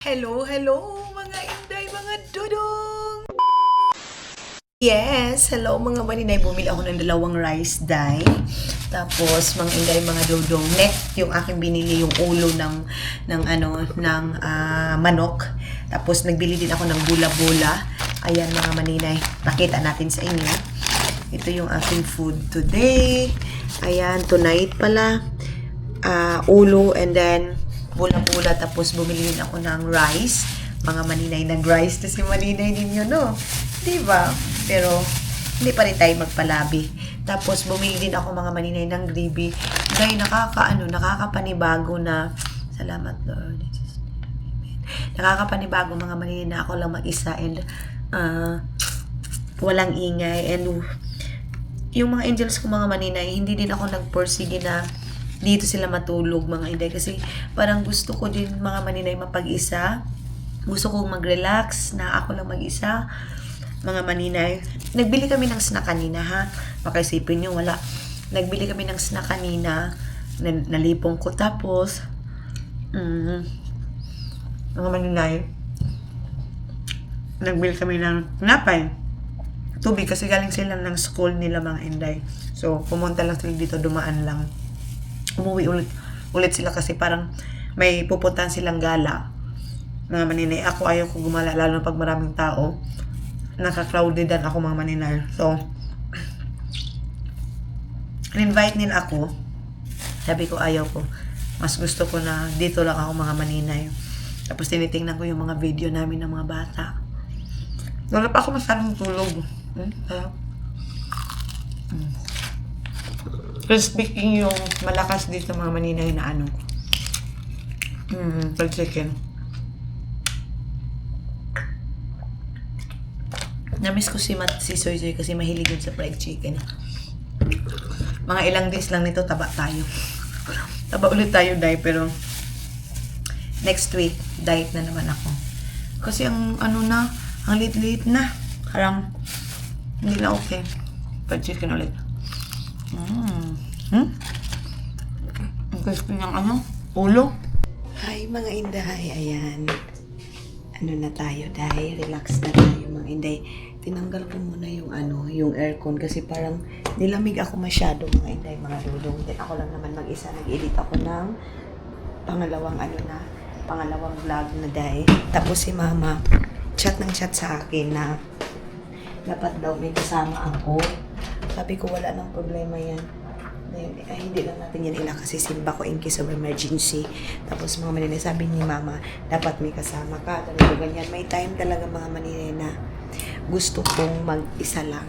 Hello, hello mga inday, mga dudong! Yes, hello mga maninay. Bumili ako ng dalawang rice dye. Tapos mga inday, mga dudong. Neck yung aking binili, yung ulo ng manok. Tapos nagbili din ako ng bula-bula. Ayan mga maninay, pakita natin sa inyo. Ito yung aking food today. Ayan, tonight pala. Ulo and then bula-bula. Tapos bumili din ako ng rice. Mga maninay, nag-rice na si maninay ninyo, no? Diba? Pero hindi pa rin tayo magpalabi. Tapos bumili din ako mga maninay ng gravy. Dahil nakakapanibago na, salamat Lord. Nakakapanibago mga maninay na ako lang mag-isa and walang ingay. And yung mga angels ko mga maninay, hindi din ako nagporsige na dito sila matulog mga inday. Kasi parang gusto ko din mga maninay mapag-isa. Gusto kong mag-relax na ako lang mag-isa. Mga maninay, nagbili kami ng snack kanina ha. Baka isipin nyo, wala. Nagbili kami ng snack kanina. Nalipong ko tapos mga maninay, nagbili kami ng napay. Tubig kasi galing sila ng school nila mga inday. So, pumunta lang sila dito, dumaan lang. Umuwi ulit sila kasi parang may pupuntahan silang gala. Mga maninay, ako ayaw ko gumala lalo na pag maraming tao. Naka-crowdedan ako mga maninay. So, invite nila ako. Sabi ko ayaw ko. Mas gusto ko na dito lang ako mga maninay. Tapos tinitingnan ko yung mga video namin ng mga bata. Wala pa ako masyadong tulog. Pero speaking yung malakas dito mga maninay na fried chicken. Namiss ko si Soy Soy kasi mahilig yun sa fried chicken. Mga ilang days lang nito, taba tayo. Taba ulit tayo, dahil pero next week, diet na naman ako. Kasi ang ang lit-lit na. Parang hindi na okay. Fried chicken ulit. Ang crispy ng ulo. Hi mga inday, ayan. Na tayo dahil relax na tayo mga inday. Tinanggal ko muna yung aircon kasi parang nilamig ako masyado mga inday, mga dudong. Then ako lang naman mag-isa, nag-edit ako ng pangalawang vlog na dahil. Tapos si mama, chat sa akin na dapat daw may kasama ako. Sabi ko wala nang problema yan. Hindi lang natin yan kasi simba ko in case of emergency. Tapos mga maninay, sabi ni mama, dapat may kasama ka. Talaga ganyan. May time talaga mga maninay na gusto kong mag-isa lang.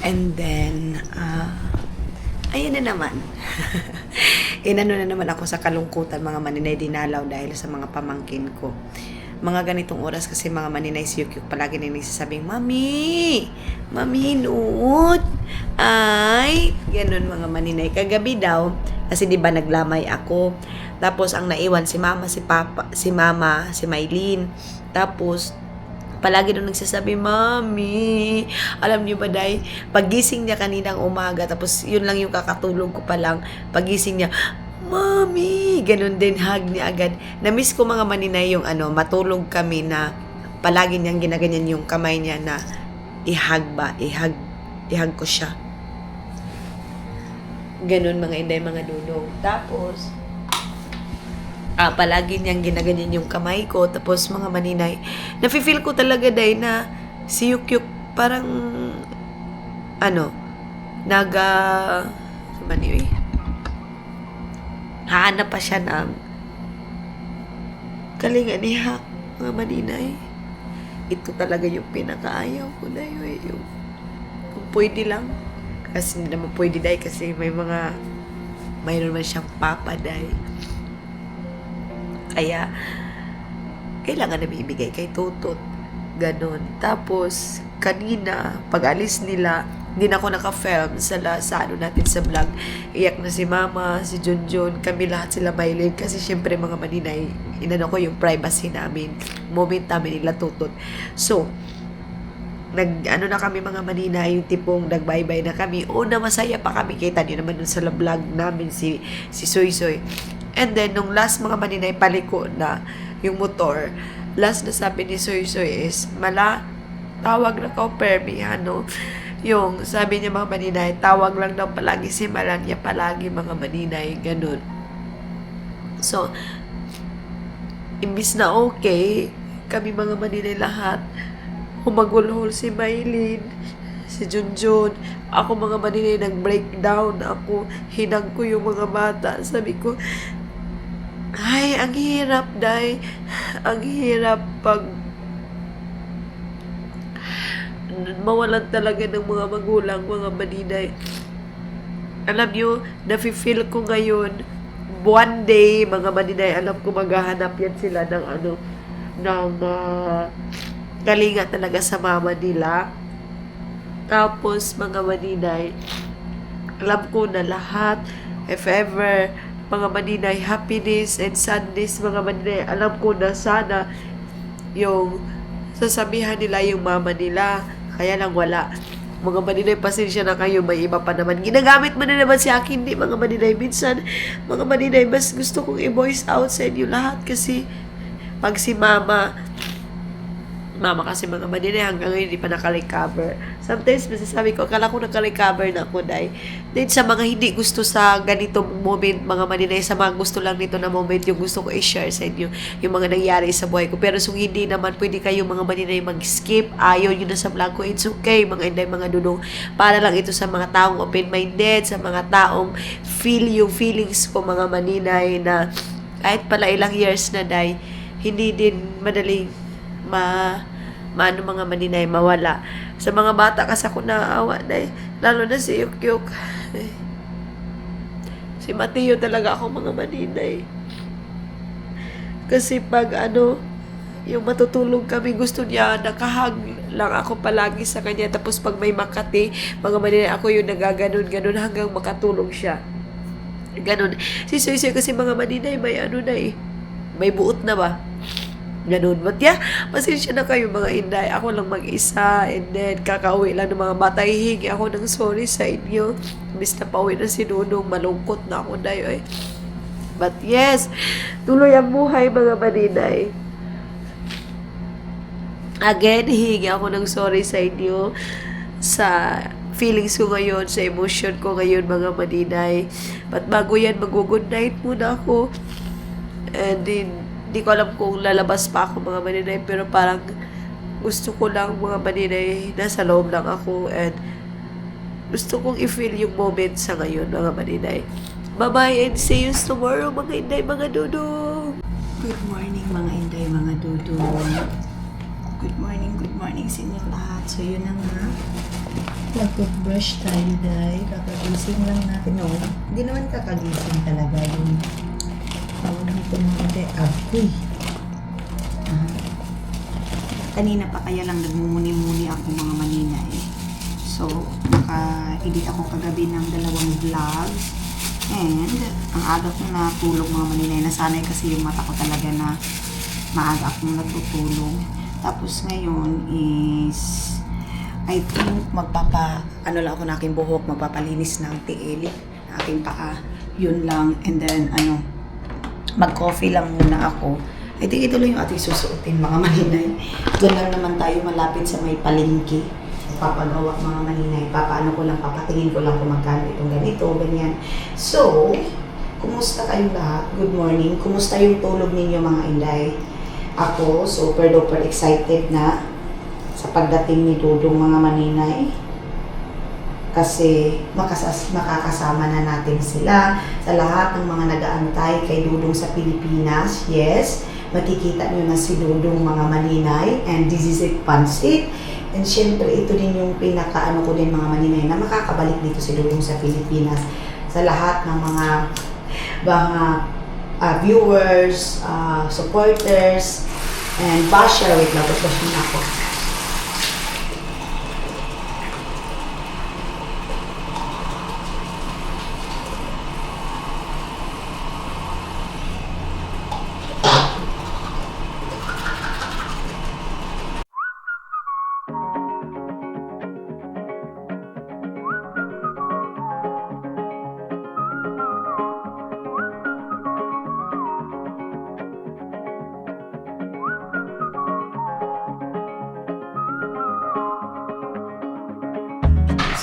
And then, ayun na naman. Inano na naman ako sa kalungkutan mga maninay, dinalaw dahil sa mga pamangkin ko. Mga ganitong oras kasi mga maninay, si Yukyuk palagi na nagsasabing, Mami, nuot. Ay, ganun mga maninay. Kagabi daw, kasi di ba naglamay ako. Tapos ang naiwan si mama, si papa, si mama, si Maylene. Tapos, palagi doon nagsasabi, Mami, alam niyo ba dahil pagising niya kaninang umaga, tapos yun lang yung kakatulog ko pa lang, pagising niya, Mami, ganun din, hug niya agad. Na-miss ko mga maninay yung matulog kami na palagi niyang ginaganyan yung kamay niya na ihag ko siya. Ganun mga inday, mga dudong. Tapos, palagi niyang ginaganyan yung kamay ko. Tapos mga maninay, nafe-feel ko talaga dahil na si Yukyuk parang hahanap pa siya ng kalinga ni Hak, mga maninay. Ito talaga yung pinakaayaw ko na yun. Yung, kung pwede lang. Kasi hindi naman pwede dahil kasi mayroon man siyang papa dahil. Kaya, kailangan na ibigay kay Tutot. Ganon. Tapos, kanina, pag alis nila, hindi na ako naka-film sa natin sa vlog. Iyak na si mama, si Junjun, kami lahat sila mahilig. Kasi syempre mga maninay, inano ko yung privacy namin. Moment namin nila Tutot. So, na kami mga maninay, yung tipong nag-bye-bye na kami. Na masaya pa kami. Kita niyo naman dun sa vlog namin si Soy Soy. And then, nung last mga maninay, paliko na yung motor, last na sabi ni Soy Soy is, tawag na ka permi, ano, yung sabi niya mga maninay, tawag lang daw palagi si Malanya, palagi mga maninay, ganun. So, imbis na okay, kami mga maninay lahat, humagulhol si Maylin, si Junjun, ako mga maninay nag-breakdown, ako hinag ko yung mga bata, sabi ko, ay, ang hirap, Day. Ang hirap pag mawalan talaga ng mga magulang, mga maninay. Alam nyo, nafe-feel ko ngayon, one day, mga maninay, alam ko maghahanap yan sila ng kalinga talaga sa mama nila. Tapos, mga maninay, alam ko na lahat, if ever, mga maninay, happiness and sadness, mga maninay, alam ko na sana yung sasabihan nila yung mama nila, kaya lang wala. Mga maninay, pasensya na kayo, may iba pa naman. Ginagamit mo na naman si akin, di mga maninay. Minsan, mga maninay, mas gusto kong i-voice out sa inyo lahat kasi pag si mama kasi mga maninay hanggang ngayon hindi pa naka-recover. Sometimes masasabi ko, akala ko naka-recover na ako, Day. Then sa mga hindi gusto sa ganitong moment, mga maninay, sa mga gusto lang nito na moment, yung gusto ko i-share sa inyo, yung mga nangyari sa buhay ko. Pero kung hindi naman, pwede kayo mga maninay mag-skip, ayaw nyo na sa vlog ko, it's okay, mga inday, mga dudong. Para lang ito sa mga taong open-minded, sa mga taong feel yung feelings ko, mga maninay, na kahit pala ilang years na, Day, hindi din madaling maano mga maninay mawala. Sa mga bata kasi ako naaawa, Day. Lalo na si Yukyuk. Si Mateo talaga ako, mga maninay. Kasi pag yung matutulog kami, gusto niya nakahag lang ako palagi sa kanya. Tapos pag may Makati, mga maninay, ako yung nagaganon-ganon hanggang makatulog siya. Ganon. Si Soy Soy kasi, mga maninay, may na may buot na ba? Ganun. But yeah, pasensya na kayo mga inday. Ako lang mag-isa and then kakauwi lang ng mga bata. Hihingi ako ng sorry sa inyo. Miss na pauwi na si Nunong. Malungkot na ako, Day. But yes, tuloy ang buhay, mga maninay. Again, hihingi ako ng sorry sa inyo sa feelings ko ngayon, sa emotion ko ngayon, mga maninay. But bago yan, mag-good night muna ako. And then, di ko alam kung lalabas pa ako, mga maninay, pero parang gusto ko lang, mga maninay, nasa loob lang ako and gusto kong i-feel yung moment sa ngayon, mga maninay. Bye-bye and see you tomorrow, mga inday, mga dudong. Good morning, mga inday, mga dudong. Good morning sa inyo lahat. So, yun na nga. Mag-brush tayo, Day. Kakagising lang natin. No, hindi naman kakagising talaga yung ito mga inday. Agoy. Kanina pa kaya lang nagmumuni-muni ako, mga maninay. So, naka-edit ako kagabi ng 2 vlogs. And, ang aga kong natulog, mga maninay. Nasanay kasi yung mata ko talaga na maaga akong natutulog. Tapos ngayon is, I think ano lang ako na aking buhok, magpapalinis ng tiil, aking paa. Yun lang. And then, mag-coffee lang muna ako. I think ito lang yung ating susuotin, mga maninay. Doon lang naman tayo malapit sa may palengke. Papagawa, mga maninay. Papatingin ko lang kung magkano itong ganito, ganyan. So, kumusta kayong lahat? Good morning. Kumusta yung tulog ninyo, mga inday? Ako, super duper excited na sa pagdating ni Dudong, mga maninay. Kasi makakasama na natin sila sa lahat ng mga nag-aantay kay Dudong sa Pilipinas. Yes, makikita nyo na si Dudong, mga maninay. And this is it, Pansit. And syempre, ito din yung pinaka-ano ko din, mga maninay, na makakabalik dito si Dudong sa Pilipinas. Sa lahat ng mga viewers, supporters, and basher. Wait lang, bash na ako.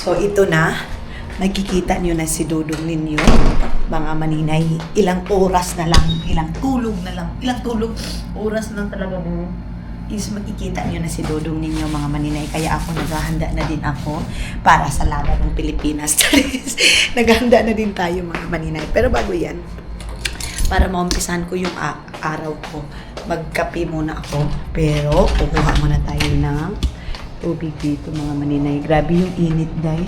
So ito na, nakikita nyo na si Dudong ninyo, mga maninay. Ilang oras na lang, ilang tulog, oras na lang talaga mo. Is makikita nyo na si Dudong ninyo, mga maninay. Kaya ako naghahanda na din ako para sa laban ng Pilipinas. Naghahanda na din tayo, mga maninay. Pero bago yan, para maumpisahan ko yung araw ko, magkape muna ako. Pero kukuha muna tayo ng tubig dito, mga maninay. Grabe yung init, day.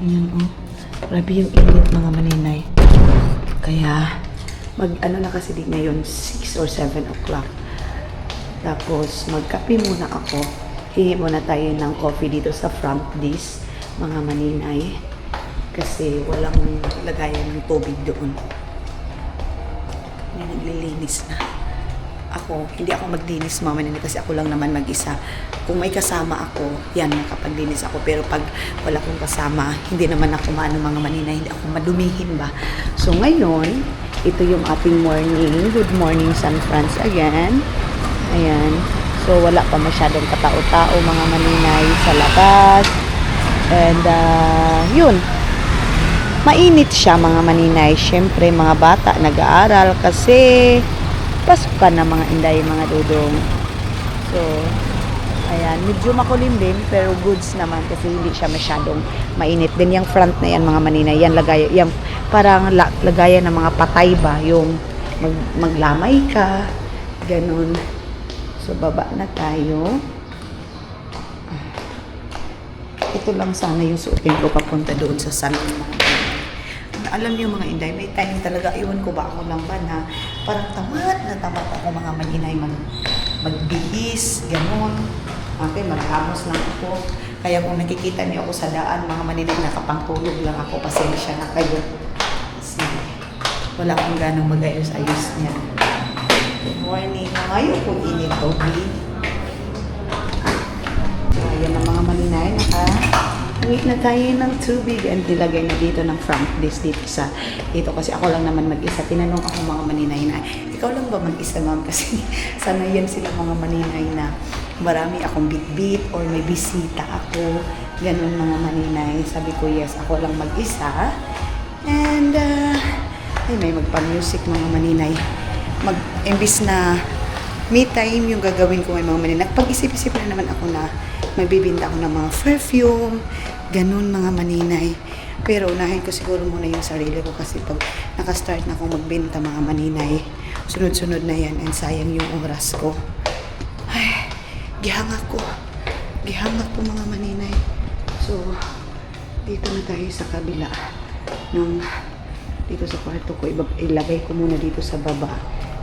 Ayan, oh. Grabe yung init, mga maninay. Kaya, ano na kasi di ngayon, 6 or 7 o'clock. Tapos, magkape muna ako. Hingi muna tayo ng coffee dito sa front desk, mga maninay. Kasi walang lagayan ng tubig doon. May naglilinis na. Ako, hindi ako maglinis, mga maninay, kasi ako lang naman mag-isa. Kung may kasama ako, yan, makapaglinis ako. Pero pag wala akong kasama, hindi naman ako mga maninay, hindi ako madumihin ba. So ngayon, ito yung ating morning. Good morning, San Franz again. Ayan. So wala pa masyadong katao-tao, mga maninay, sa labas. And yun. Mainit siya, mga maninay. Siyempre, mga bata nag-aaral kasi pasukan na, mga inday, mga dudong. So, ayan, medyo makulim din, pero goods naman kasi hindi siya masyadong mainit. Din yung front na yan, mga maninay, yan lagay, yan parang lagayan ng mga patay ba, yung maglamay ka, ganun. So, baba na tayo. Ito lang sana yung suotin ko papunta doon sa salon. Alam niyo, mga inday, may time talaga, iwan ko ba ako lang ba na parang tamad ako, mga maninay, magbihis, gano'n. Okay, maghamos lang ako. Kaya kung nakikita niyo ako sa daan, mga maninay, nakapangtulog lang ako, pasensya na kayo. Kasi wala akong ganong mag-ayos-ayos niya. Good morning. Ngayon kung init to be. Ayan ang mga maninay, Uwi na tayo ng tubig and nilagay na dito ng front desk dito kasi ako lang naman mag-isa. Tinanong ako, mga maninay, na ikaw lang ba mag-isa, ma'am? Kasi sanayan sila, mga maninay, na marami akong bit-bit or may bisita ako. Ganun, mga maninay. Sabi ko, yes, ako lang mag-isa. And may magpa-music, mga maninay. Imbis na me time yung gagawin ko, mga maninay. Pag-isip-isip na naman ako na magbibinta ako ng mga perfume, ganun, mga maninay. Pero unahin ko siguro muna yung sarili ko kasi pag nakastart na akong magbenta, mga maninay, sunod-sunod na yan and sayang yung oras ko. Ay, gihangak ko, mga maninay. So, dito na tayo sa kabila. Dito sa kwarto ko, ilagay ko muna dito sa baba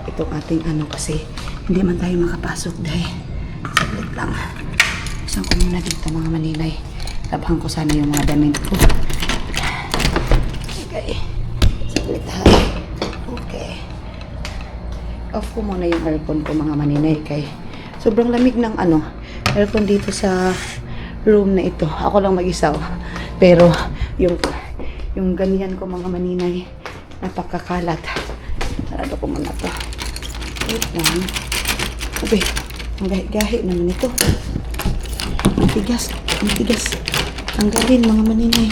itong ating kasi hindi man tayo makapasok dahil saglit lang. Isang ko muna dito, mga maninay. Labhan ko sana yung mga damit ko. Okay. Saglit ha. Okay. Off ko muna yung aircon ko, mga maninay. Kay sobrang lamig ng aircon dito sa room na ito. Ako lang mag-isa. Pero yung ganyan ko, mga maninay, napakakalat. Sarado ko muna to. Wait lang. Okay. Ang gahi-gahi naman ito. Ang tigas. Tanggalin, mga maninay.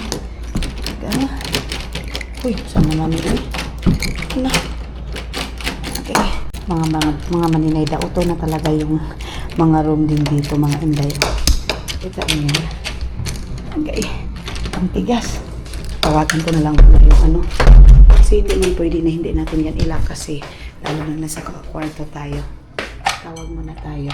Uy, saan naman ito? Na. Okay. Mga maninay, dauto na talaga yung mga room din dito, mga inday. Kita niyo. Okay. Ang tigas. Tawagan ko na lang yung Kasi hindi man pwede na hindi natin yan ilak kasi lalo na nasa kwarto tayo. Tawag muna tayo.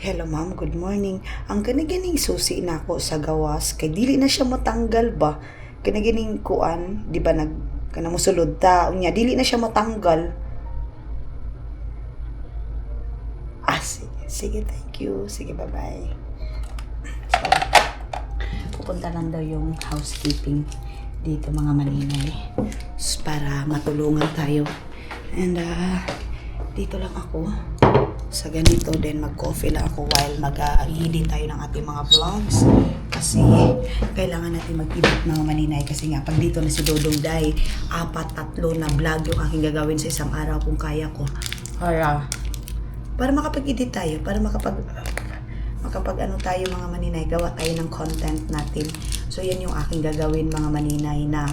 Hello, ma'am. Good morning. Ang kaniganing susi na ako sa gawas kay dili na siya matanggal ba? Kaniganing kuan, di ba kanamusulod ta? Unya dili na siya matanggal. Sige, thank you. Sige, bye-bye. So, pupunta lang daw yung housekeeping dito, mga maninay, para matulungan tayo. And dito lang ako sa ganito, then mag-coffee lang ako while mag-edit tayo ng ating mga vlogs kasi kailangan natin mag-edit, mga maninay, kasi nga pag dito na si Dudong Day, 4-3 na vlog yung aking gagawin sa isang araw kung kaya ko para para makapag-edit tayo, para makapag ano tayo mga maninay, gawa tayo ng content natin. So yan yung aking gagawin mga maninay, na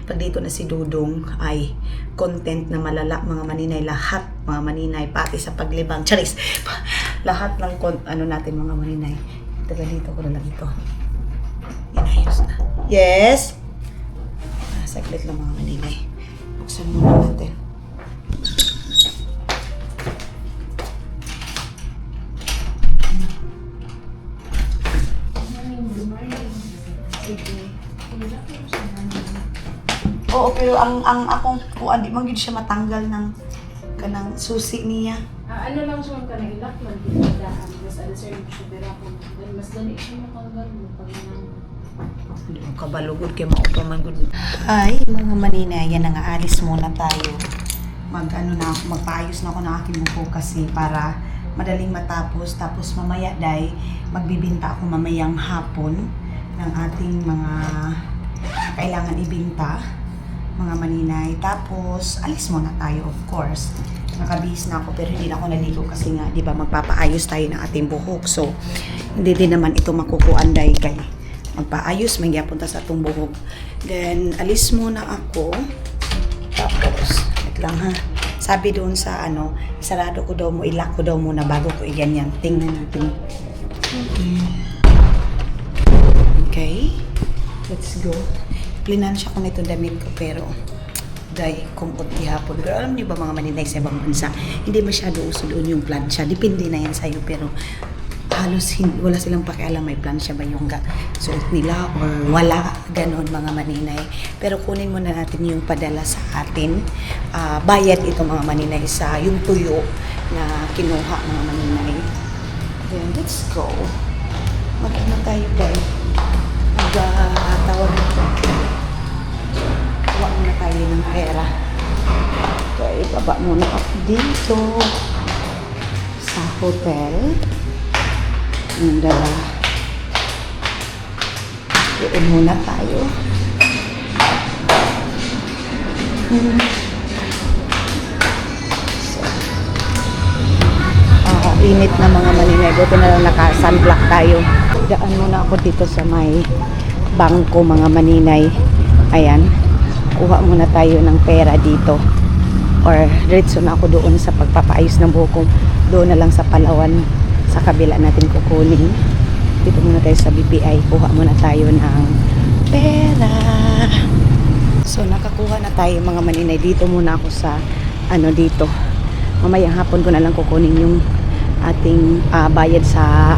pag dito na si Dudong ay content na malala mga maninay, lahat mga maninay, pati sa paglibang, charis, lahat ng ano natin mga maninay. Taga dito ko na lang ito. Inayos na. Yes? Saglit lang mga maninay. Buksan muna natin. Oo, pero ang akong kuan di man gyud siya matanggal ng kanang susi niya. Ano lang siya ka ilak man tindahan mas ano sir siya pero ako mas dali siya makanggal mo pag nang Hindi mo kabalugod kay maupaman gud. Hi, mga maninay, yan nga, alis muna tayo. Magpaayos na ako ng aking buhok kasi para madaling matapos. Tapos mamaya day, magbibinta ako mamayang hapon ng ating mga kailangan ibinta, mga maninay. Tapos, alis muna tayo, of course. Nakabihis na ako pero hindi na ako naligo kasi nga, di ba, magpapaayos tayo ng ating buhok. So, hindi din naman ito makukuan day kay magpaayos, may punta sa atong buhok. Then, alis muna ako. Tapos, wait lang ha. Sabi doon sa sarado ko daw mo, ilak ko daw muna bago ko iganyan. Tingnan natin. Okay. Let's go. Plinansya ko na itong damit ko pero dahil kumot ihapon. Pero alam niyo ba mga maninay sa ibang bansa, hindi masyado uso doon yung plansya. Depende na yan sa'yo pero halos wala silang pakialam may plansya ba yung suot nila or wala, ganon mga maninay. Pero kunin muna natin yung padala sa atin. Bayad ito mga maninay sa yung tuyo na kinuha mga maninay. Then let's go. Mag-ano tayo guys? Tawag ito. Kuha muna tayo ng pera. Okay, baba muna ako dito sa hotel. Yung dala. Doon muna tayo. So, init na mga maninay. Buto na lang naka-sunblock tayo. Daan muna ako dito sa may bangko mga maninay. Ayan. Kuha muna tayo ng pera dito. Or diretso na ako doon sa pagpapaayos ng buhok ko. Doon na lang sa Palawan. Sa kabila natin kukunin. Dito muna tayo sa BPI. Kuha muna tayo ng pera. So nakakuha na tayo mga maninay. Dito muna ako sa dito. Mamayang hapon ko na lang kukunin yung ating bayad sa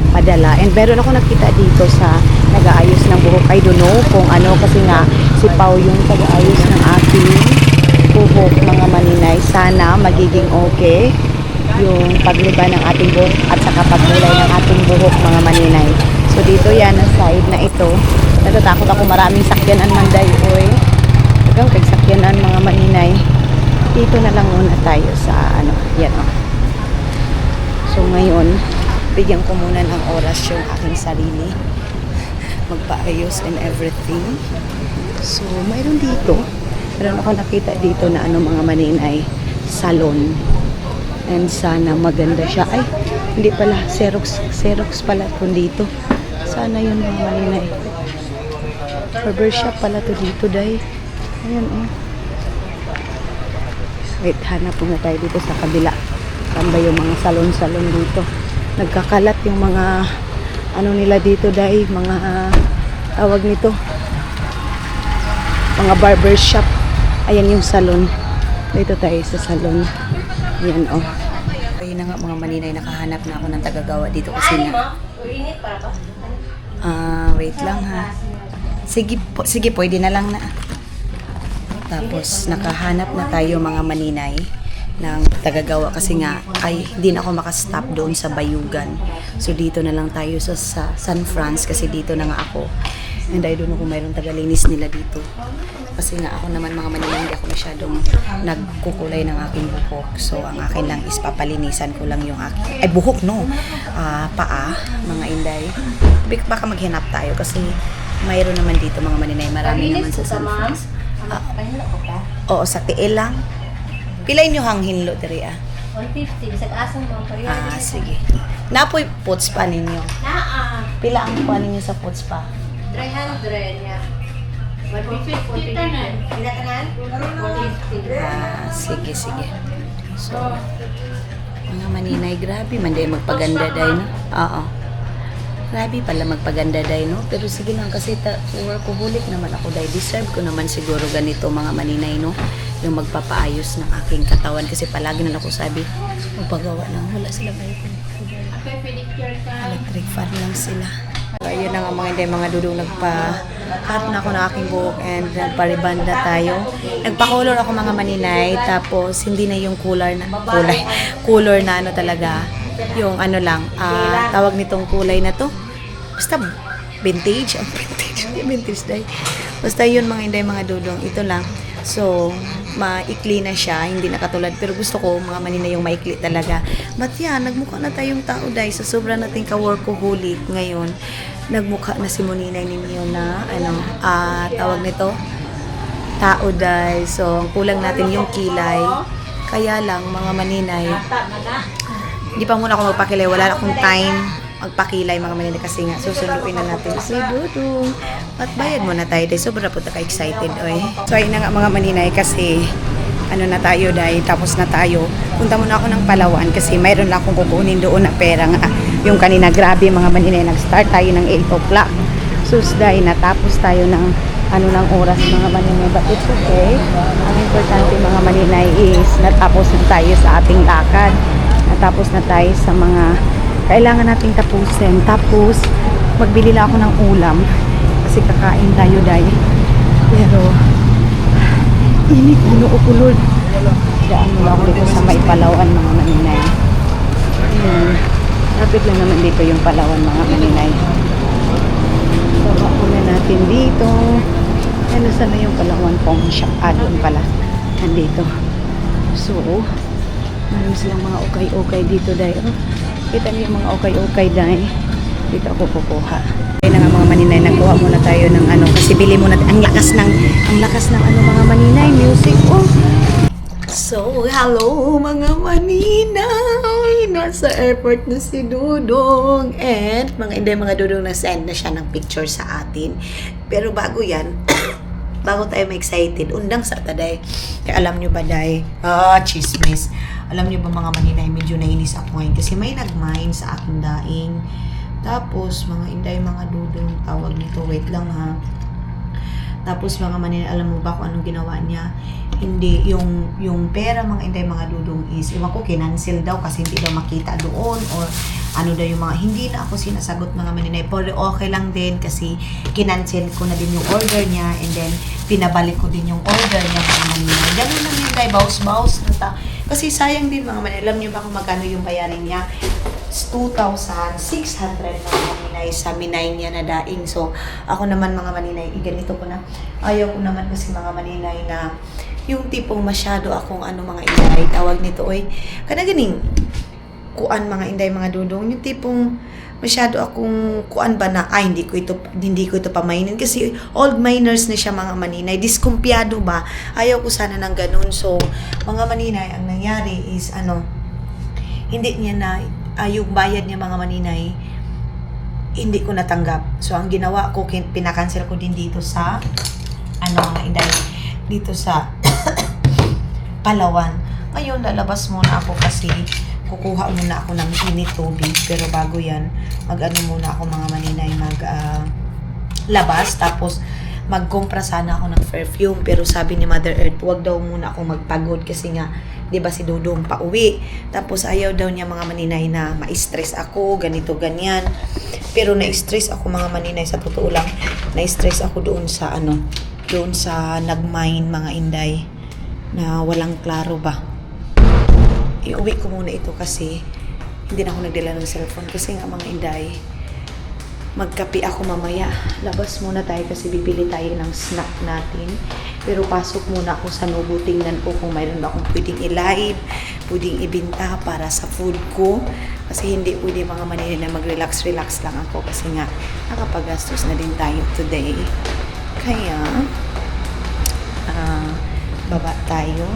padala. And meron ako nakita dito sa nag-aayos ng buhok. I don't know kung kasi nga si Pau yung nag-aayos ng ating buhok mga maninay. Sana magiging okay yung pagliba ng ating buhok at saka pagkulay ng ating buhok mga maninay. So dito yan ang side na ito. Natatakot ako maraming sakyanan man dayo oy. Hanggang kay sakyanan mga maninay. Dito na lang muna tayo sa yan o. So ngayon, bigyan ko muna ng oras yung aking sarili. Magpaayos and everything. So mayroon dito. Meron ako nakita dito na mga maninay, salon. And sana maganda siya. Ay, hindi pala. Xerox pala ito dito. Sana yun mga maninay. Barbershop pala ito dito, day. Ayan, Wait, hanap muna tayo dito sa kabila. Saan ba yung mga salon-salon dito? Nagkakalat yung mga nila dito, day. Mga tawag nito. Mga barbershop. Ayan yung salon. Dito tayo sa salon. Yan Ayun na nga mga maninay, nakahanap na ako ng tagagawa dito kasi nga. Wait lang ha. Sige, pwede na lang na. Tapos nakahanap na tayo mga maninay ng tagagawa kasi nga ay hindi na ako makastop doon sa Bayugan. So dito na lang tayo sa San Franz kasi dito na nga ako. And I don't know kung mayroong tagalinis nila dito. Kasi nga ako naman mga maninay, hindi ako masyadong nagkukulay ng aking buhok. So ang akin lang is papalinisan ko lang yung aking, buhok no, paa, mga inday. Baka maghinap tayo kasi mayroon naman dito mga maninay, marami naman sa San Franz. Oo, sa tiil lang. Pilay nyo hang hinlo diri 150 sa asang mga pariyo. Ah, sige. Napoy puts pa ninyo. Naa. Pila ang kuha ninyo sa puts pa? 300 ya. 150 tanan. Pila tanan? 150. Ah, sige, sige. So, mga maninay, grabe man day magpaganda day, no? Oo. Grabe pala magpaganda day, no? Pero sige lang, kasi workaholic naman ako day. Deserve ko naman siguro ganito, mga maninay, no? Yung magpapaayos ng aking katawan. Kasi palagi na ako sabi, magpagawa lang. Wala silang aircon. Ako pedicure ka. Electric fan lang sila. So, ayun na nga mga hindi, mga dudong nagpa-cut na ako ng aking buhok and nagpa-reband na tayo. Nagpa-color ako mga maninay, tapos hindi na yung color na ano talaga, yung ano lang, tawag nitong kulay na to. Basta vintage, ang vintage dahil. Basta yun mga hindi, mga dudong, ito lang. So, maikli na siya, hindi na katulad. Pero gusto ko, mga manina yung maikli talaga. But yan, nagmukha na tayong tao dahil sa sobra nating ka-workaholic ngayon. Nagmukha na si Moninay ninyo na, tawag nito, tao dahil. So, ang kulang natin yung kilay. Kaya lang, mga maninay, hindi pa muna ako magpakilay. Wala akong time magpakilay mga maninay kasi nga susunduin na natin si Dudong. At bayad muna tayo dahil sobra po ka-excited. Oy. So ayun na nga mga maninay kasi ano na tayo dahil tapos na tayo. Punta muna ako ng Palawan kasi mayroon lang akong kukunin doon na pera nga. Yung kanina grabe mga maninay, nag-start tayo ng 8 o'clock. Susday, natapos tayo ng ano ng oras mga maninay. But it's okay. Ang importante mga maninay is natapos na tayo sa ating lakad. Natapos na tayo sa mga kailangan nating tapusin. Tapos, magbili lang ako ng ulam. Kasi kakain tayo dahil. Pero, init, ukulod. Daan mo lang ako dito sa may Palawan, mga maninay. Ayan. Lapit lang naman dito yung Palawan, mga maninay. Baba muna natin dito. Ano sana yung Palawan pong shop? Doon pala. Nandito. So, meron silang mga ukay-ukay dito dahil. Kita niyo yung mga okay-okay dahil dito ako kukuha. Ayun na nga mga maninay, nagkuha muna tayo ng ano kasi bili muna ang lakas ng ano mga maninay, music. Oh. So, hello mga maninay. Nasa airport na si Dudong and mga Dudong na-send na siya ng picture sa atin. Pero bago yan, bago tayo ma-excited, undang sa taday. Kaya alam nyo ba day? Chismis. Alam niyo ba mga maninay, medyo nainis ako ngayon kasi may nag-mine sa aking daing. Tapos, mga inday, mga dudong, tawag nito, wait lang ha. Tapos, mga maninay, alam mo ba kung anong ginawa niya? Hindi, yung pera, mga inday, mga dudong is, iwan ko, kinancel daw kasi hindi daw makita doon or ano daw yung mga, hindi na ako sinasagot mga maninay. Pero okay lang din kasi kinancel ko na din yung order niya and then pinabalik ko din yung order niya mga maninay. Ganun lang yun tayo, baus-baus na ta. Kasi sayang din mga maninay. Alam niyo ba kung magkano yung bayarin niya? 2,600 mga maninay sa minay niya na daing. So, ako naman mga maninay, ganito ko na. Ayaw ko naman kasi mga maninay na yung tipong masyado akong mga inday. Tawag nito, oy. Kanaganing kuan mga inday mga dudong. Yung tipong masyado akong kuan ba na, hindi ko ito pamainin kasi old miners na siya mga maninay. Diskumpiyado ba? Ayaw ko sana ng ganun. So, mga maninay, ang nangyari is hindi niya na, yung bayad niya mga maninay, hindi ko natanggap. So, ang ginawa ko, pinakancel ko din dito sa, mga inday, dito sa Palawan. Ngayon, lalabas muna ako kasi kukuha muna ako ng init tubig. Pero bago yan, muna ako mga maninay, labas. Tapos, magkumpra sana ako ng perfume. Pero sabi ni Mother Earth, huwag daw muna ako magpagod kasi nga, di ba si Dudong pauwi. Tapos ayaw daw niya mga maninay na ma-stress ako, ganito, ganyan. Pero na-stress ako mga maninay, sa totoo lang. Na-stress ako doon sa doon sa nag-mine mga inday na walang klaro ba. Iuwi ko muna ito kasi hindi na ako nagdala ng cellphone kasi nga mga inday, magkape ako mamaya. Labas muna tayo kasi bibili tayo ng snack natin. Pero pasok muna ako sa Nobu. Tingnan ko kung mayroon ba akong pwedeng i-live, pwedeng ibinta para sa food ko. Kasi hindi pwede mga maninay na mag-relax lang ako kasi nga nakapag-gastos na din tayo today. Kaya, baba tayo.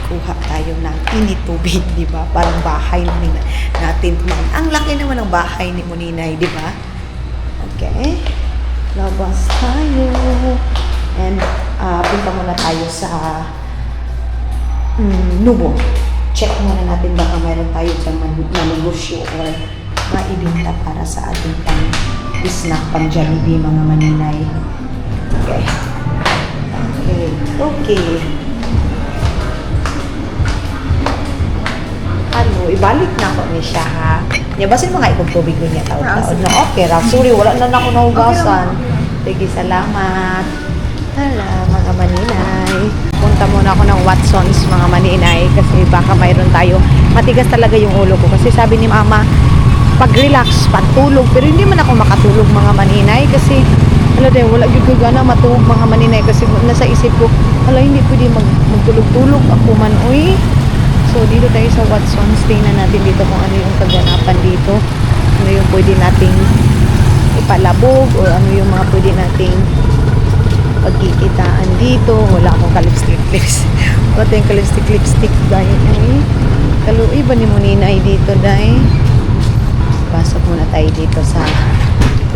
kuha tayo ng init tubig, di ba? Parang bahay natin. Ang laki naman ng bahay ni Moninay, di ba? Okay. Labas tayo. And punta muna tayo sa Nubo. Check muna natin baka mayroon tayo dyan manegosyo or maibinta para sa ating pang-snack, pang-Jollibee, mga Maninay. Okay. Okay. Okay. Ano, ibalik na ako ni siya, ha? Yabasin mo nga ikong tubig ko niya taon-taon. No, okay, Raf. Sorry, wala na ako naugasan. Sige, salamat. Hala, mga Maninay. Punta muna ako ng Watsons, mga Maninay, kasi baka mayroon tayo. Matigas talaga yung ulo ko. Kasi sabi ni Mama, pag-relax, pantulog. Pero hindi man ako makatulog, mga Maninay, kasi wala yung gana matulog, mga Maninay, kasi nasa isip ko, hindi pwede magtulog-tulog ako man, uy. So, dito tayo sa Watsons. Tingnan natin dito kung ano yung kaganapan dito. Ano yung pwede nating ipalabog o ano yung mga pwede nating pagkikitaan dito. Wala akong kalipstick-lips. Wala tayong kalipstick-lipstick dahil kaluoy ba ni Moninay dito dahil pasok muna tayo dito sa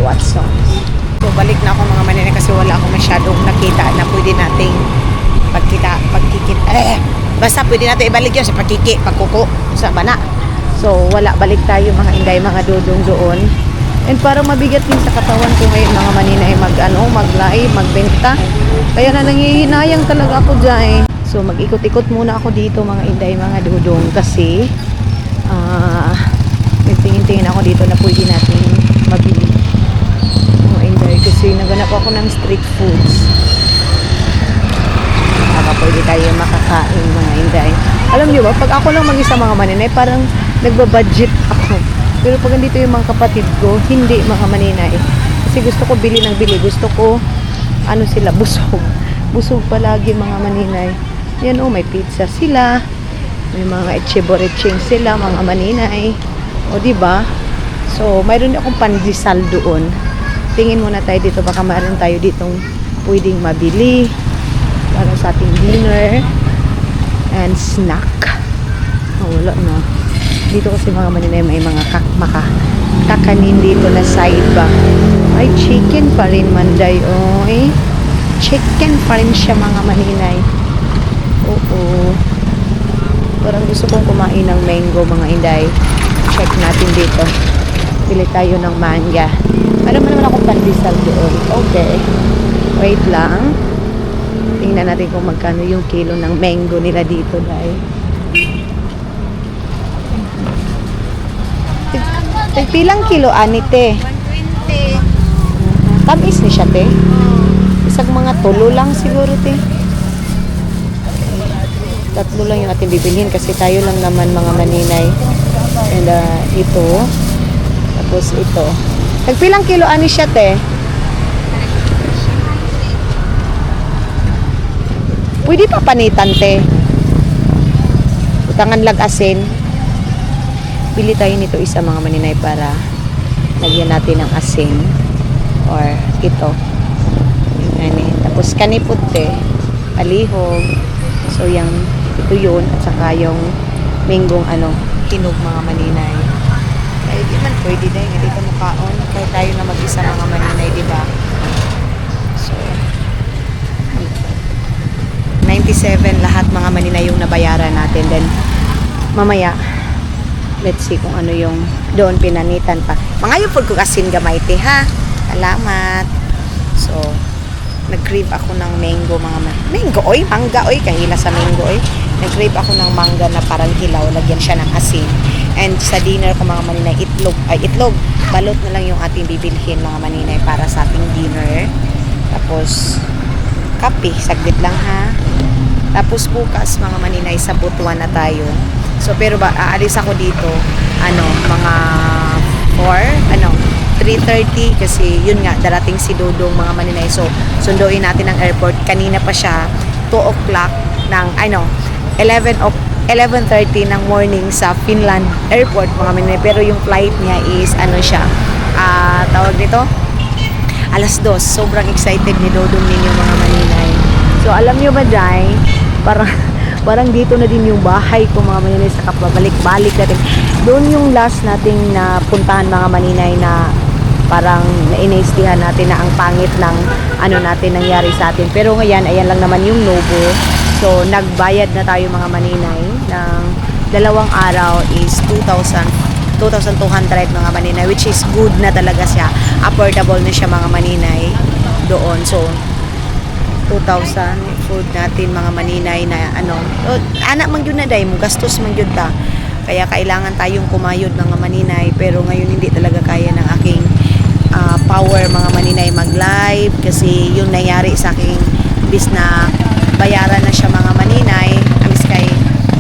Watsons. So, balik na ako, mga Maninay, kasi wala akong masyadong nakita na pwede nating basta pwede natin ibalik yun sa pagkuko sa bana. So, wala, balik tayo, mga Inday, mga dudong doon. And parang mabigat din sa katawan ko ngayon, mga Maninay, mag-live, magbenta. Kaya na nangihinayang talaga ako dyan. So, mag-ikot-ikot muna ako dito, mga Inday, mga dudong, kasi nagtingin-tingin ako dito na pwede natin mabili. Mga Inday, kasi naganap ako ng street foods. Pwede tayo makakain, mga Inday. Alam niyo ba, pag ako lang mag-isa, mga Maninay, parang nagbabudget ako. Pero pag nandito yung mga kapatid ko, hindi, mga Maninay. Kasi gusto ko bili ng bili. Gusto ko, sila, busog. Busog palagi, mga Maninay. Yan, may pizza sila. May mga etchebo-etching sila, mga Maninay. O, diba? So, mayroon akong pandesal doon. Tingin muna tayo dito. Baka mayroon tayo ditong pwedeng mabili para sa ating dinner and snack. Wala na. Dito kasi, mga Maninay, may mga kakanin dito na side ba. Ay, chicken pa rin, Manday. Chicken pa rin siya, mga Maninay. Oo. Parang gusto kong kumain ng mango, mga Inday. Check natin dito. Pili tayo ng manga. Ano naman akong pandesal doon. Okay. Wait lang. Tingnan natin kung magkano yung kilo ng mango nila dito, dahil pilang kilo anite? 120. Tamis ni siya, te. Isang mga tulo lang siguro, te. Tatlo lang yung ating bibilhin kasi tayo lang naman, mga Maninay. And ito, tapos ito. Pilang kilo ani siya, te? Pwede pa panitan, te. Utangan lag asin. Pili tayo nito isa, mga Maninay, para lagyan natin ng asin. Or ito. Tapos kanipot, te. Palihog. So, ito yun. At saka yung minggong hinog, mga Maninay. Kaya di man pwede dahil hindi ka mukhaon. Kaya tayo na mag-isa, mga Maninay, di ba? So, 97 lahat, mga Maninay, yung nabayaran natin. Then, mamaya, let's see kung ano yung doon pinanitan pa. Mga yung food ko kasin gamay, te, ha? Salamat. So, nag-crave ako ng mango, mga mango, mangga, kahila sa mango, Nag-crave ako ng mangga na parang hilaw, lagyan siya ng asin. And sa dinner ko, mga Maninay, itlog. Balot na lang yung ating bibilhin, mga Maninay, para sa ating dinner. Tapos, kape, saglit lang, ha? Tapos bukas, mga Maninay, sa Butuan na tayo. So, pero aalis ako dito, mga 3:30, kasi yun nga, darating si Dudong, mga Maninay. So, sunduin natin ang airport. Kanina pa siya, 2 o'clock ng, 11:30 ng morning sa Finland airport, mga Maninay. Pero yung flight niya is, tawag nito? 2:00. Sobrang excited ni Dudong ninyo, mga Maninay. So, alam nyo ba, Day, parang parang dito na din yung bahay ko mga maninay sa kapabalik-balik natin. Doon yung last nating napuntahan mga maninay na parang nainaistihan natin na ang pangit ng ano natin nangyari sa atin. Pero ngayon, ayan lang naman yung Novo. So, nagbayad na tayo mga maninay ng 2 araw is 2,200 mga maninay, which is good na talaga siya. Affordable na siya mga maninay doon. So, 2,000 food natin mga maninay na ano. Anak man yun na day mo, gastos man yun ta. Kaya kailangan tayong kumayod mga maninay. Pero ngayon hindi talaga kaya ng aking power mga maninay mag-live. Kasi yung nangyari sa aking bis na bayaran na siya mga maninay. Amis kay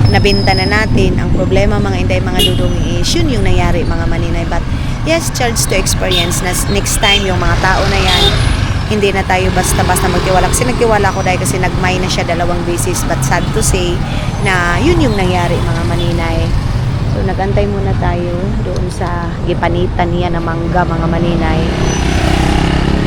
nabenta na natin. Ang problema mga inday mga dudong is yun yung nangyari mga maninay. But yes, charge to experience na next time yung mga tao na yan hindi na tayo basta-basta magtiwala. Kasi nagtiwala ko dahil kasi nagmay na siya 2 beses. But sad to say na yun yung nangyari mga maninay. So nagantay muna tayo doon sa gipanitan niya na mangga mga maninay.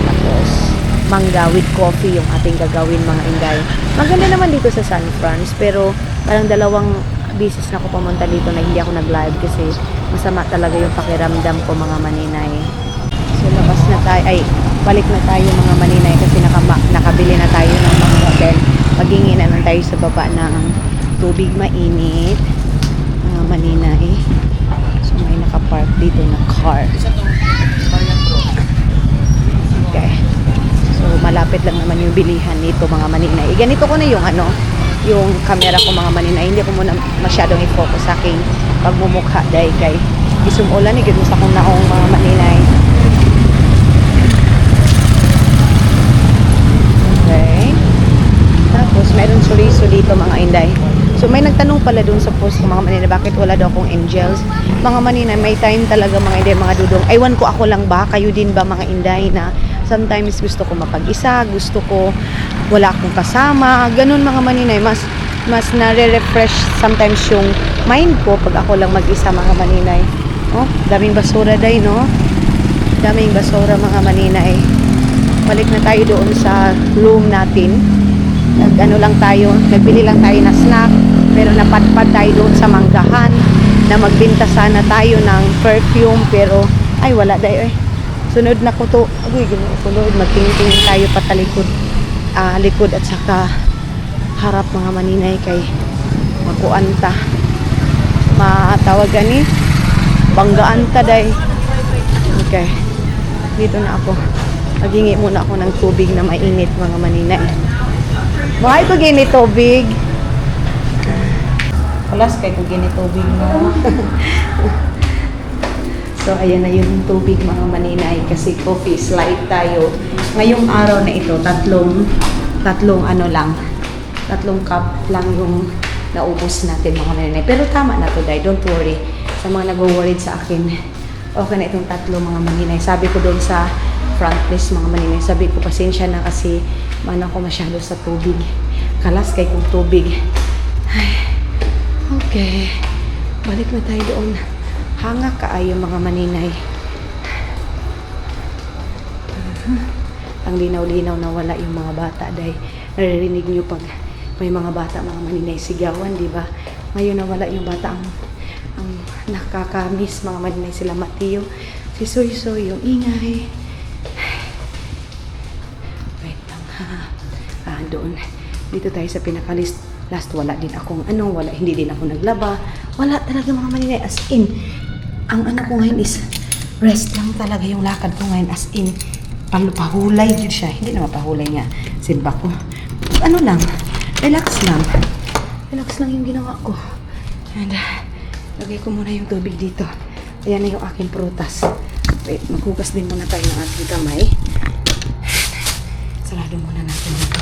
Tapos mangga with coffee yung ating gagawin mga inday. Maganda naman dito sa San Franz pero parang 2 beses na ako pumunta dito na hindi ako nag-live kasi masama talaga yung pakiramdam ko mga maninay. So labas na tayo, balik na tayo mga maninay kasi nakabili na tayo ng mga hotel. Maghingi na lang tayo sa baba ng tubig mainit mga maninay. So may nakapark dito na car. Okay. So malapit lang naman yung bilihan nito mga maninay. Ganito ko na yung yung camera ko mga maninay. Hindi ko muna masyadong i-focus sa aking pagmumukha dahil kay isumulan ni gano'n sa kong naong mga maninay. Okay. Tapos mayroon suriso dito mga inday. So may nagtanong pala doon sa post ko mga maninay, bakit wala daw akong angels? Mga maninay, may time talaga mga inday, mga dudong. Aywan ko ako lang ba? Kayo din ba mga inday na sometimes gusto ko mapag-isa, gusto ko wala akong kasama, ganun mga maninay. Mas nare-refresh sometimes yung mind ko pag ako lang mag-isa mga maninay. Oh, daming basura day, no? Daming basura mga maninay. Balik na tayo doon sa room natin. Nagbili lang tayo na snack, pero napadpad tayo doon sa manggahan na magbenta sana tayo ng perfume, pero ay wala dayo eh. Sunod na ko to. Sunod magtingin-tingin tayo patalikod. Likod at saka harap mga maninay kay makuanta. Matawagan ni banggaan ta day. Okay. Dito na ako. Maghingi muna ako ng tubig na mainit mga maninay. Mahal ko gini tubig. Alas kay ko gini tubig mo. So ayan na yung tubig mga maninay kasi coffee is light tayo. Ngayong araw na ito, tatlong cup lang yung naubos natin mga maninay. Pero tama na to day, don't worry. Sa mga nag-worried sa akin, okay na itong 3 mga maninay. Sabi ko doon sa front desk mga maninay, sabi ko pasensya na kasi mana ko masyado sa tubig. Kalas kay kong tubig. Ay, okay. Balik na tayo doon. Hanga kaayo mga maninay. Ang linaw-linaw na wala yung mga bata dahil naririnig nyo pag may mga bata mga maninay sigawan, di ba? Ngayon na wala yung bata ang nakakamiss mga maninay sila Mateo, si Soy-Soy, yung ingay. Wait lang ha. Doon. Dito tayo sa pinaka-last. Wala din akong hindi din ako naglaba. Wala talaga mga maninay. As in, ang ko ngayon is rest lang talaga yung lakad ko ngayon. As in, pahulay yun siya. Hindi naman pahulay nga. Simba ko. Lang. Relax lang. Relax lang yung ginawa ko. And, lagay ko muna yung tubig dito. Ayan na yung aking prutas. Wait, maghugas din muna tayo ng ating kamay. Sarado muna natin dito.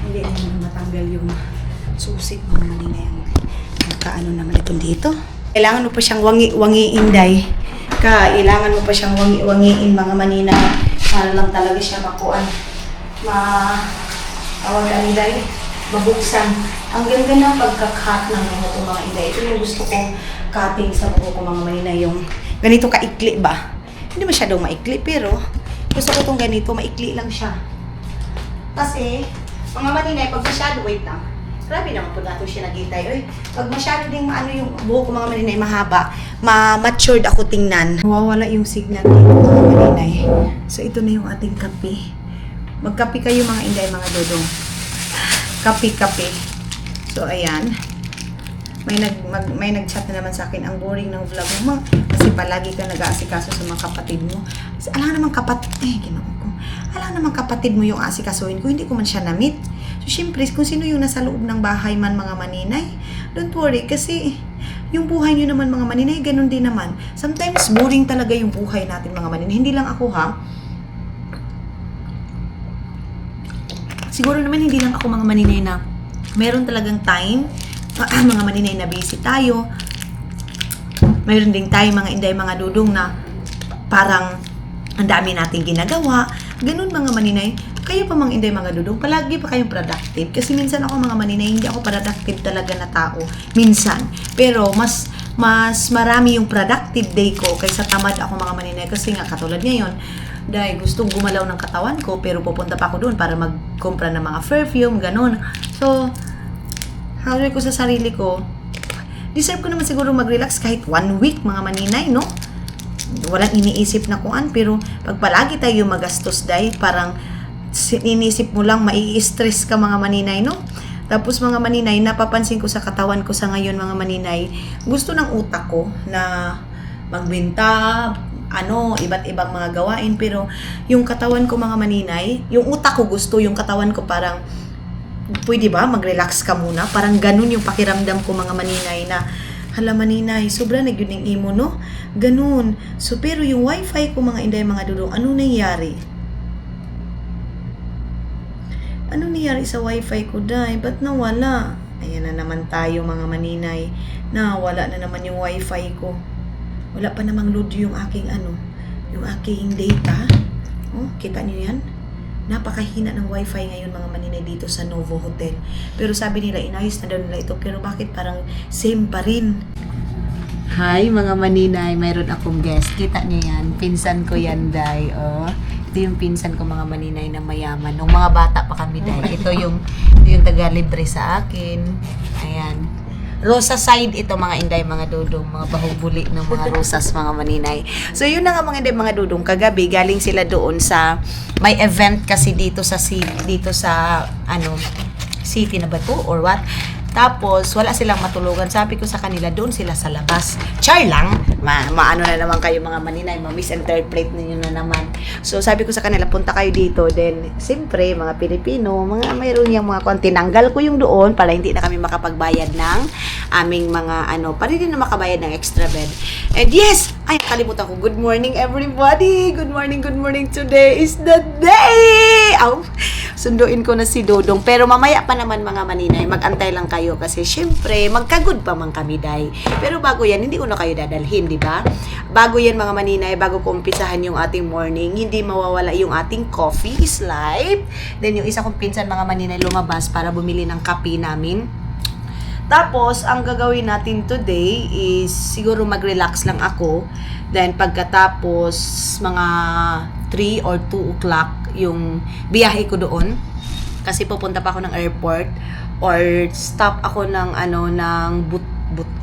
Hindi naman matanggal yung susi mga maninay ang kaano naman itong dito. Kailangan mo pa siyang wangiin day. Kailangan mo pa siyang wangiin mga maninay. Para lang talaga siya makuan. Tawagan day. Mabuksan. Ang ganda ng pagka-cut ng buhok ko mga inday. Ito yung gusto kong cutting sa buhok ko mga maninay. Yung ganito kaikli ba? Hindi masyadong maikli, pero gusto ko itong ganito, maikli lang siya. Kasi, mga maninay, pag masyado, wait lang. Grabe naman po nato siya nagitay. Oy, pag masyado ding maano yung buhok ko mga maninay, mahaba, matured ako tingnan. Mawawala yung signal dito mga maninay. So, ito na yung ating kape. Magkape kayo mga inday, mga dodong. Kape-kape. So, ayan. May nag-chat na naman sa akin, ang boring ng vlog mo. Kasi palagi ka nag-aasikaso sa mga kapatid mo. Kasi alam naman kapatid mo yung asikasuhin ko, hindi ko man siya na-meet. So, syempre, kung sino yung nasa loob ng bahay man mga maninay, don't worry, kasi yung buhay nyo naman mga maninay, ganun din naman. Sometimes, boring talaga yung buhay natin mga maninay. Hindi lang ako ha. Siguro naman, hindi lang ako mga maninay na meron talagang time, mga maninay na busy tayo. Mayroon din tayo mga inday, mga dudong na parang ang dami nating ginagawa. Ganun mga maninay. Kayo pa mga inday, mga dudong, palagi pa kayong productive. Kasi minsan ako mga maninay, hindi ako productive talaga na tao. Minsan. Pero mas marami yung productive day ko kaysa tamad ako mga maninay. Kasi nga katulad ngayon, dahil gustong gumalaw ng katawan ko, pero pupunta pa ako doon para magkumpra ng mga perfume, ganun. So, sabi ko sa sarili ko, deserve ko naman siguro mag-relax kahit 1 week mga maninay, no? Walang iniisip na kuan, pero pag palagi tayo magastos dahil parang inisip mo lang mai-stress ka mga maninay, no? Tapos mga maninay, napapansin ko sa katawan ko sa ngayon mga maninay, gusto ng utak ko na magbenta, iba't ibang mga gawain, pero yung katawan ko mga maninay, yung utak ko gusto, yung katawan ko parang pwede ba mag-relax ka muna? Parang ganun yung pakiramdam ko mga maninay na hala maninay, sobra na yun yung imo, no? Ganun. So, pero yung wifi ko mga inday, mga dudong, ano nangyari? Ano nangyari sa wifi ko, day? Ba't nawala? Ayan na naman tayo mga maninay. Nawala na naman yung wifi ko. Wala pa namang load yung aking yung aking data. Oh, kita niyo yan? Napakahina ng wifi ngayon mga maninay dito sa Novo Hotel. Pero sabi nila, inayos na daw nila ito. Pero bakit parang same pa rin? Hi mga maninay, mayroon akong guest. Kita niyo yan? Pinsan ko yan, day. Oh. Ito yung pinsan ko mga maninay na mayaman. Nung mga bata pa kami, day. Ito yung taga-libre sa akin. Ayan. Rosa side ito mga inday, mga dudong, mga bahubuli ng mga rosas mga maninay. So yun na nga mga inday, mga dudong, kagabi galing sila doon sa may event kasi dito sa city na ba to or what. Tapos, wala silang matulugan. Sabi ko sa kanila, doon sila sa labas. Char lang. Maano na naman kayo mga maninay. Ma-misinterpret ninyo na naman. So, sabi ko sa kanila, punta kayo dito. Then, siyempre, mga Pilipino, mayroon yung mga tinanggal ko yung doon para hindi na kami makapagbayad ng aming mga para hindi na makabayad ng extra bed. And yes! Ay, kalimutan ko. Good morning, everybody! Good morning, good morning. Today is the day! Sunduin ko na si Dodong. Pero mamaya pa naman mga maninay, mag-antay lang kayo kasi syempre, magkagod pa man kami, day. Pero bago yan, hindi ko na kayo dadalhin, di ba? Bago yan mga maninay, bago ko umpisahan yung ating morning, hindi mawawala yung ating coffee is live. Then yung isa kong pinsan mga maninay lumabas para bumili ng kape namin. Tapos, ang gagawin natin today is siguro mag-relax lang ako. Then pagkatapos mga 3 or 2 o'clock yung biyahe ko doon. Kasi pupunta pa ako ng airport or stop ako ng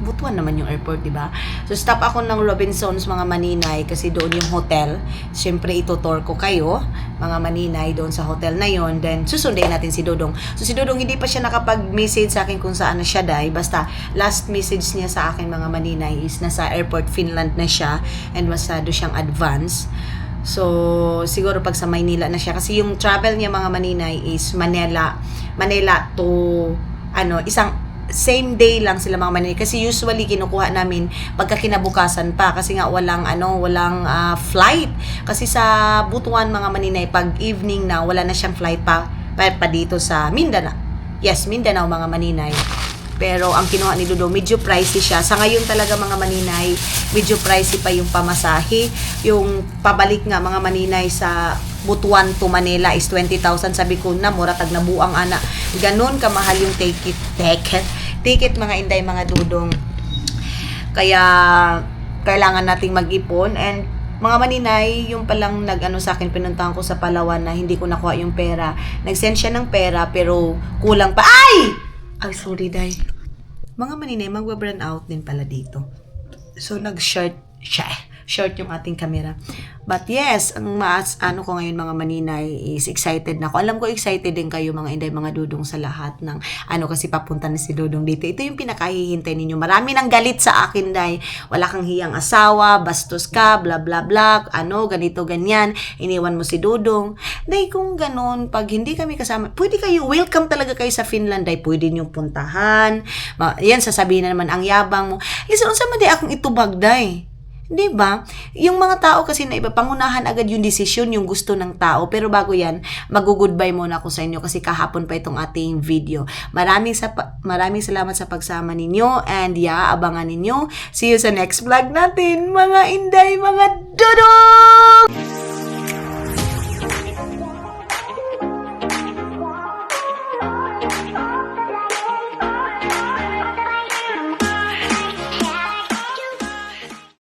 Butuan naman yung airport, di ba? So, stop ako ng Robinsons, mga maninay, kasi doon yung hotel. Siyempre, itutour ko kayo, mga maninay, doon sa hotel na yon. Then, susundayin natin si Dodong. So, si Dodong, hindi pa siya nakapag-message sa akin kung saan na siya, day. Basta, last message niya sa akin, mga maninay, is nasa airport, Finland na siya, and masado siyang advance. So, siguro pag sa Maynila na siya. Kasi yung travel niya, mga maninay, is Manila to, isang same day lang sila mga maninay. Kasi usually kinukuha namin pagka kinabukasan pa kasi nga walang flight. Kasi sa Butuan mga maninay pag evening na wala na siyang flight pa dito sa Mindanao. Yes, Mindanao mga maninay. Pero ang kinuha ni Dodong medyo pricey siya. Sa ngayon talaga mga maninay, medyo pricey pa yung pamasahe. Yung pabalik nga mga maninay sa Butuan to Manila is 20,000. Sabi ko na, mura tag nabuang ana. Ganon kamahal yung ticket mga inday, mga Dodong. Kaya kailangan nating mag-ipon and Mga maninay, yung palang nag-ano sa akin, pinuntahan ko sa Palawan na hindi ko nakuha yung pera. Nag-send siya ng pera pero kulang pa. Ay! Ay, sorry, Day. Mga maninay, mag-burn out din pala dito. So, nag-short yung ating camera. But yes, ang ano ko ngayon mga maninay is excited na ako. Alam ko excited din kayo mga inday, mga dudong sa lahat ng kasi papunta na si Dudong dito. Ito yung pinakahihintay ninyo. Marami nang galit sa akin, Day. Wala kang hiyang asawa, bastos ka, bla bla bla, ganito, ganyan. Iniwan mo si Dudong. Day, kung ganon, pag hindi kami kasama, pwede kayo, welcome talaga kayo sa Finland, Day. Pwede nyo puntahan. Yan, sasabihin na naman, ang yabang mo. Listen, unsa man di akong itubag, Day. Di ba? Yung mga tao kasi na iba, pangunahan agad yung desisyon, yung gusto ng tao. Pero bago yan, mag-goodbye muna ako sa inyo kasi kahapon pa itong ating video. Maraming salamat sa pagsama ninyo and abangan ninyo. See you sa next vlog natin, mga inday, mga dudong!